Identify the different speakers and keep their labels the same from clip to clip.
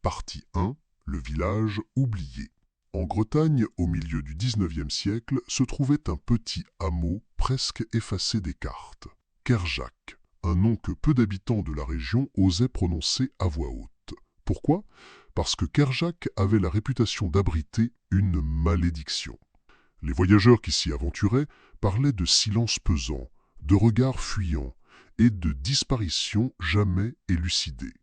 Speaker 1: Partie 1. Le village oublié. En Bretagne, au milieu du XIXe siècle, se trouvait un petit hameau presque effacé des cartes. Kerjak, un nom que peu d'habitants de la région osaient prononcer à voix haute. Pourquoi? Parce que Kerjak avait la réputation d'abriter une malédiction. Les voyageurs qui s'y aventuraient parlaient de silence pesant, de regards fuyants et de disparitions jamais élucidées.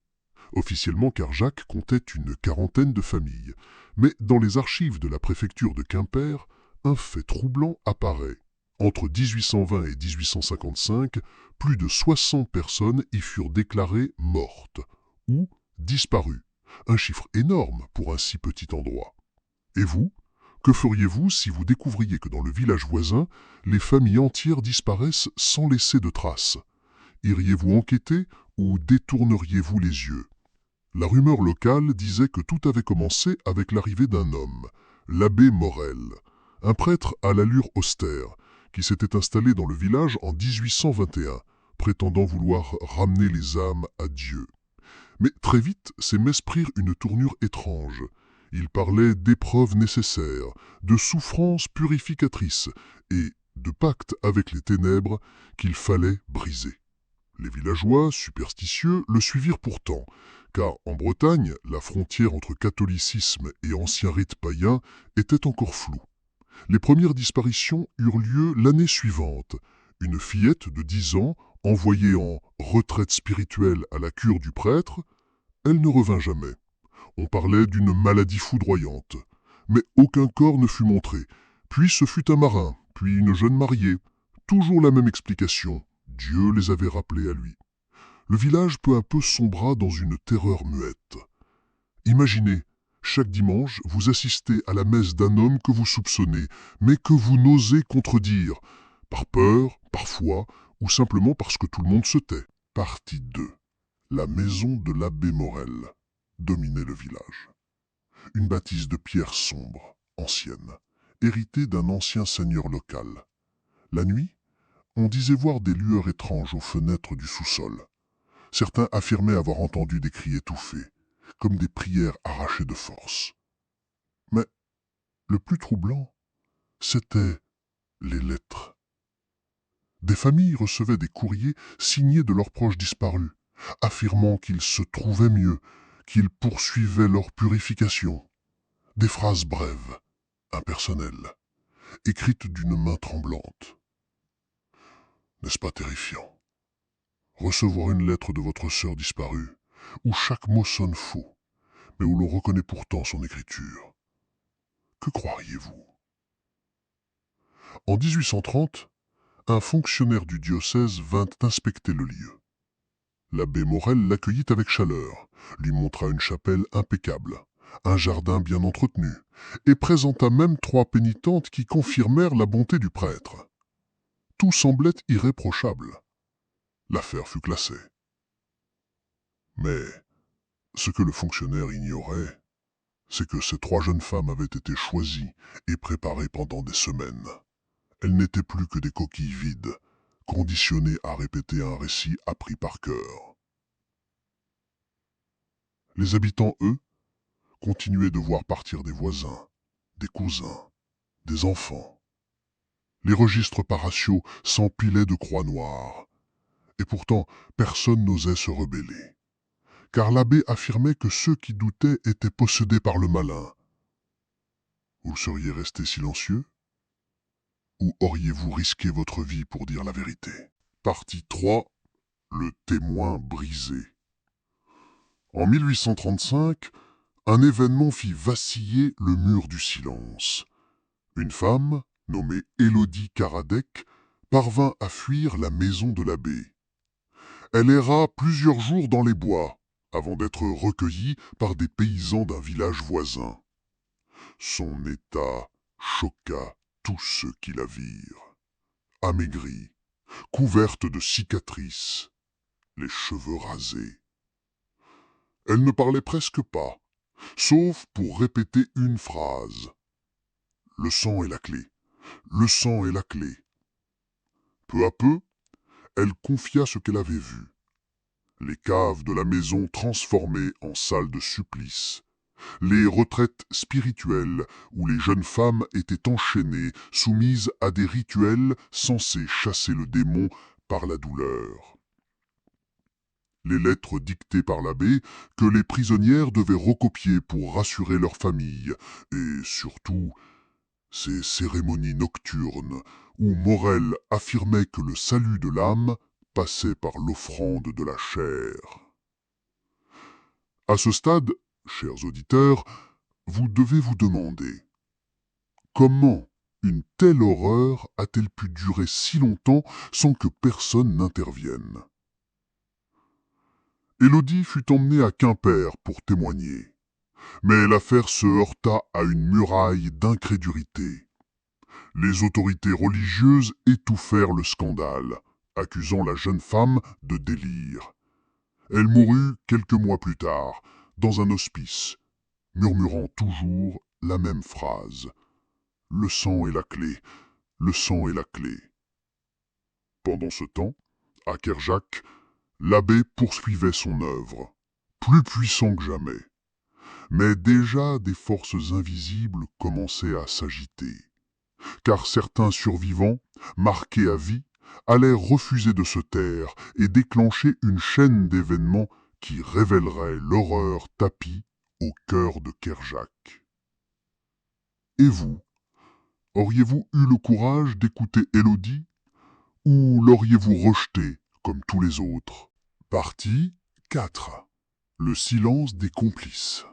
Speaker 1: Officiellement, Kerjak comptait une quarantaine de familles, mais dans les archives de la préfecture de Quimper, un fait troublant apparaît. Entre 1820 et 1855, plus de 60 personnes y furent déclarées mortes ou disparues, un chiffre énorme pour un si petit endroit. Et vous? Que feriez-vous si vous découvriez que dans le village voisin, les familles entières disparaissent sans laisser de traces? Iriez-vous enquêter ou détourneriez-vous les yeux? La rumeur locale disait que tout avait commencé avec l'arrivée d'un homme, l'abbé Morel, un prêtre à l'allure austère, qui s'était installé dans le village en 1821, prétendant vouloir ramener les âmes à Dieu. Mais très vite, ces messes prirent une tournure étrange. Il parlait d'épreuves nécessaires, de souffrances purificatrices et de pactes avec les ténèbres qu'il fallait briser. Les villageois, superstitieux, le suivirent pourtant, car en Bretagne, la frontière entre catholicisme et ancien rite païen était encore floue. Les premières disparitions eurent lieu l'année suivante. Une fillette de 10 ans, envoyée en retraite spirituelle à la cure du prêtre, elle ne revint jamais. On parlait d'une maladie foudroyante. Mais aucun corps ne fut montré. Puis ce fut un marin, puis une jeune mariée. Toujours la même explication. Dieu les avait rappelés à lui. Le village peu à peu sombra dans une terreur muette. Imaginez, chaque dimanche, vous assistez à la messe d'un homme que vous soupçonnez, mais que vous n'osez contredire, par peur, parfois, ou simplement parce que tout le monde se tait. Partie 2. La maison de l'abbé Morel dominait le village. Une bâtisse de pierre sombre, ancienne, héritée d'un ancien seigneur local. La nuit, on disait voir des lueurs étranges aux fenêtres du sous-sol. Certains affirmaient avoir entendu des cris étouffés, comme des prières arrachées de force. Mais le plus troublant, c'étaient les lettres. Des familles recevaient des courriers signés de leurs proches disparus, affirmant qu'ils se trouvaient mieux, qu'ils poursuivaient leur purification. Des phrases brèves, impersonnelles, écrites d'une main tremblante. N'est-ce pas terrifiant? Recevoir une lettre de votre sœur disparue, où chaque mot sonne faux, mais où l'on reconnaît pourtant son écriture. Que croiriez-vous? En 1830, un fonctionnaire du diocèse vint inspecter le lieu. L'abbé Morel l'accueillit avec chaleur, lui montra une chapelle impeccable, un jardin bien entretenu, et présenta même 3 pénitentes qui confirmèrent la bonté du prêtre. Tout semblait irréprochable. L'affaire fut classée. Mais ce que le fonctionnaire ignorait, c'est que ces 3 jeunes femmes avaient été choisies et préparées pendant des semaines. Elles n'étaient plus que des coquilles vides, conditionnées à répéter un récit appris par cœur. Les habitants, eux, continuaient de voir partir des voisins, des cousins, des enfants. Les registres paroissiaux s'empilaient de croix noires. Et pourtant, personne n'osait se rebeller. Car l'abbé affirmait que ceux qui doutaient étaient possédés par le malin. Vous seriez resté silencieux? Ou auriez-vous risqué votre vie pour dire la vérité? Partie 3. Le témoin brisé. En 1835, un événement fit vaciller le mur du silence. Une femme, nommée Élodie Karadec, parvint à fuir la maison de l'abbé. Elle erra plusieurs jours dans les bois, avant d'être recueillie par des paysans d'un village voisin. Son état choqua tous ceux qui la virent. Amaigrie, couverte de cicatrices, les cheveux rasés. Elle ne parlait presque pas, sauf pour répéter une phrase. Le sang est la clé. Le sang est la clé. Peu à peu, elle confia ce qu'elle avait vu. les caves de la maison transformées en salles de supplice, les retraites spirituelles où les jeunes femmes étaient enchaînées, soumises à des rituels censés chasser le démon par la douleur. Les lettres dictées par l'abbé que les prisonnières devaient recopier pour rassurer leur famille, et surtout ces cérémonies nocturnes où Morel affirmait que le salut de l'âme passait par l'offrande de la chair. À ce stade, chers auditeurs, vous devez vous demander comment une telle horreur a-t-elle pu durer si longtemps sans que personne n'intervienne? Élodie fut emmenée à Quimper pour témoigner. Mais l'affaire se heurta à une muraille d'incrédulité. Les autorités religieuses étouffèrent le scandale, accusant la jeune femme de délire. Elle mourut quelques mois plus tard, dans un hospice, murmurant toujours la même phrase. « Le sang est la clé, le sang est la clé. » Pendant ce temps, à Kerjak, l'abbé poursuivait son œuvre, plus puissant que jamais. Mais déjà des forces invisibles commençaient à s'agiter, car certains survivants, marqués à vie, allaient refuser de se taire et déclencher une chaîne d'événements qui révélerait l'horreur tapie au cœur de Kerjak. Et vous, auriez-vous eu le courage d'écouter Élodie, ou l'auriez-vous rejetée comme tous les autres? Partie 4. Le silence des complices.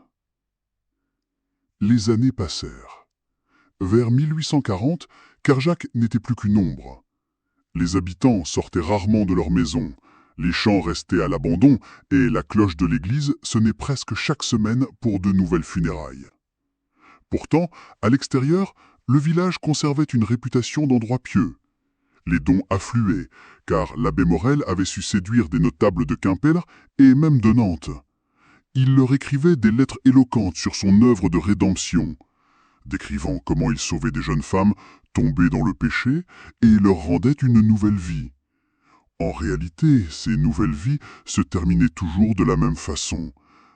Speaker 1: Les années passèrent. Vers 1840, Kerjak n'était plus qu'une ombre. Les habitants sortaient rarement de leur maison, les champs restaient à l'abandon et la cloche de l'église sonnait presque chaque semaine pour de nouvelles funérailles. Pourtant, à l'extérieur, le village conservait une réputation d'endroit pieux. Les dons affluaient, car l'abbé Morel avait su séduire des notables de Quimper et même de Nantes. Il leur écrivait des lettres éloquentes sur son œuvre de rédemption, décrivant comment il sauvait des jeunes femmes tombées dans le péché et leur rendait une nouvelle vie. En réalité, ces nouvelles vies se terminaient toujours de la même façon,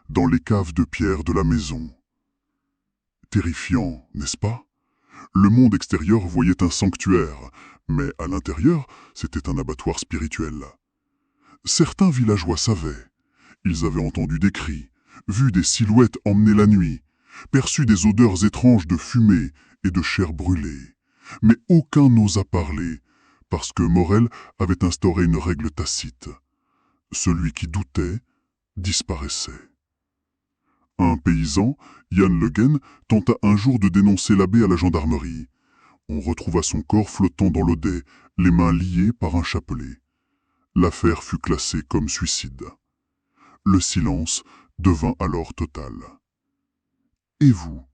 Speaker 1: dans les caves de pierre de la maison. Terrifiant, n'est-ce pas? Le monde extérieur voyait un sanctuaire, mais à l'intérieur, c'était un abattoir spirituel. Certains villageois savaient. Ils avaient entendu des cris, vu des silhouettes emmenées la nuit, perçu des odeurs étranges de fumée et de chair brûlée. Mais aucun n'osa parler, parce que Morel avait instauré une règle tacite. Celui qui doutait disparaissait. Un paysan, Yann Le Guen, tenta un jour de dénoncer l'abbé à la gendarmerie. On retrouva son corps flottant dans l'Audet, les mains liées par un chapelet. L'affaire fut classée comme suicide. Le silence devint alors total. Et vous,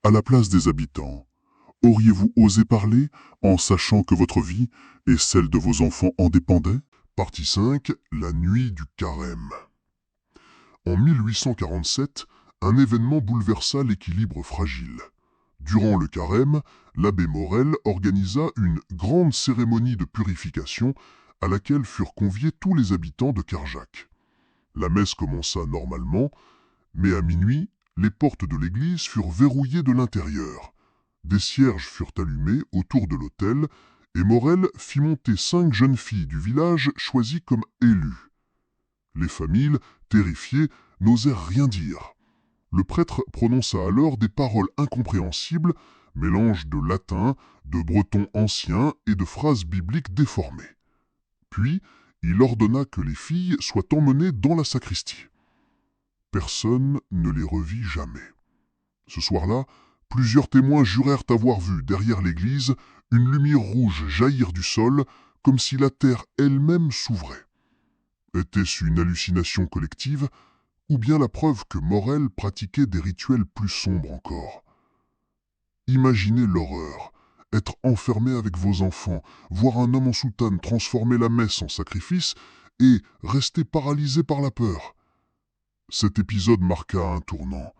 Speaker 1: à la place des habitants, auriez-vous osé parler en sachant que votre vie et celle de vos enfants en dépendaient? Partie 5. La nuit du carême. En 1847, un événement bouleversa l'équilibre fragile. Durant le carême, l'abbé Morel organisa une grande cérémonie de purification à laquelle furent conviés tous les habitants de Kerjak. La messe commença normalement, mais à minuit, les portes de l'église furent verrouillées de l'intérieur. Des cierges furent allumés autour de l'autel et Morel fit monter 5 jeunes filles du village choisies comme élues. Les familles, terrifiées, n'osèrent rien dire. Le prêtre prononça alors des paroles incompréhensibles, mélange de latin, de breton ancien et de phrases bibliques déformées. Puis, il ordonna que les filles soient emmenées dans la sacristie. Personne ne les revit jamais. Ce soir-là, plusieurs témoins jurèrent avoir vu derrière l'église une lumière rouge jaillir du sol, comme si la terre elle-même s'ouvrait. Était-ce une hallucination collective, ou bien la preuve que Morel pratiquait des rituels plus sombres encore? Imaginez l'horreur, être enfermé avec vos enfants, voir un homme en soutane transformer la messe en sacrifice et rester paralysé par la peur. Cet épisode marqua un tournant.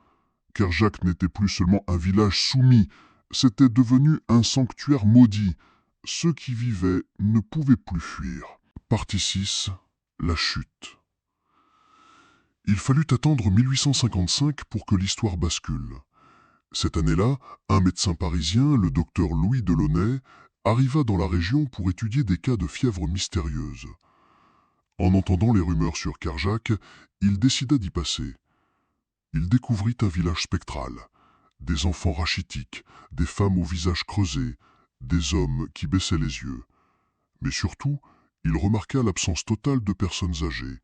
Speaker 1: Kerjak n'était plus seulement un village soumis, c'était devenu un sanctuaire maudit. Ceux qui vivaient ne pouvaient plus fuir. Partie 6. La chute. Il fallut attendre 1855 pour que l'histoire bascule. Cette année-là, un médecin parisien, le docteur Louis Delaunay, arriva dans la région pour étudier des cas de fièvre mystérieuse. En entendant les rumeurs sur Kerjak, il décida d'y passer. Il découvrit un village spectral, des enfants rachitiques, des femmes au visage creusé, des hommes qui baissaient les yeux. Mais surtout, il remarqua l'absence totale de personnes âgées.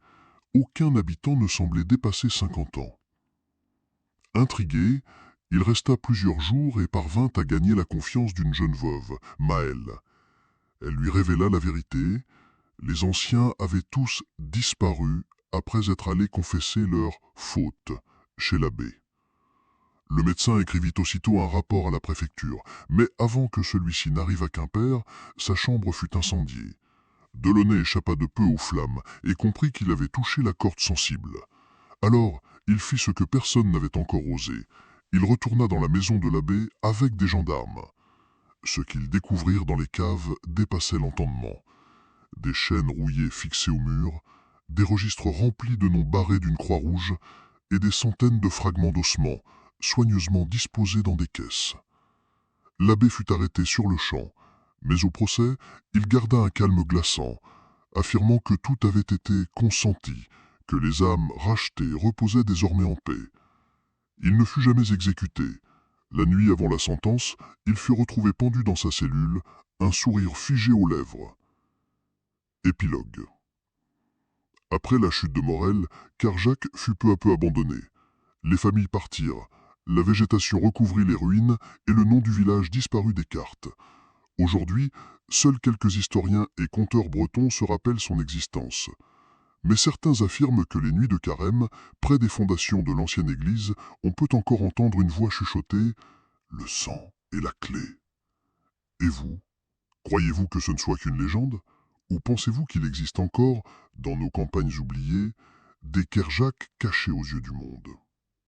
Speaker 1: Aucun habitant ne semblait dépasser 50 ans. Intrigué, il resta plusieurs jours et parvint à gagner la confiance d'une jeune veuve, Maëlle. Elle lui révéla la vérité. Les anciens avaient tous disparu après être allés confesser leur faute chez l'abbé. Le médecin écrivit aussitôt un rapport à la préfecture, mais avant que celui-ci n'arrive à Quimper, sa chambre fut incendiée. Delaunay échappa de peu aux flammes et comprit qu'il avait touché la corde sensible. Alors, il fit ce que personne n'avait encore osé. Il retourna dans la maison de l'abbé avec des gendarmes. Ce qu'ils découvrirent dans les caves dépassait l'entendement. Des chaînes rouillées fixées au mur, des registres remplis de noms barrés d'une croix rouge et des centaines de fragments d'ossements, soigneusement disposés dans des caisses. L'abbé fut arrêté sur le champ, mais au procès, il garda un calme glaçant, affirmant que tout avait été consenti, que les âmes rachetées reposaient désormais en paix. Il ne fut jamais exécuté. La nuit avant la sentence, il fut retrouvé pendu dans sa cellule, un sourire figé aux lèvres. Épilogue. Après la chute de Morel, Kerjak fut peu à peu abandonné. Les familles partirent, la végétation recouvrit les ruines et le nom du village disparut des cartes. Aujourd'hui, seuls quelques historiens et conteurs bretons se rappellent son existence. Mais certains affirment que les nuits de carême, près des fondations de l'ancienne église, on peut encore entendre une voix chuchoter « Le sang est la clé ». Et vous, croyez-vous que ce ne soit qu'une légende? Ou pensez-vous qu'il existe encore, dans nos campagnes oubliées, des Kerjak cachés aux yeux du monde?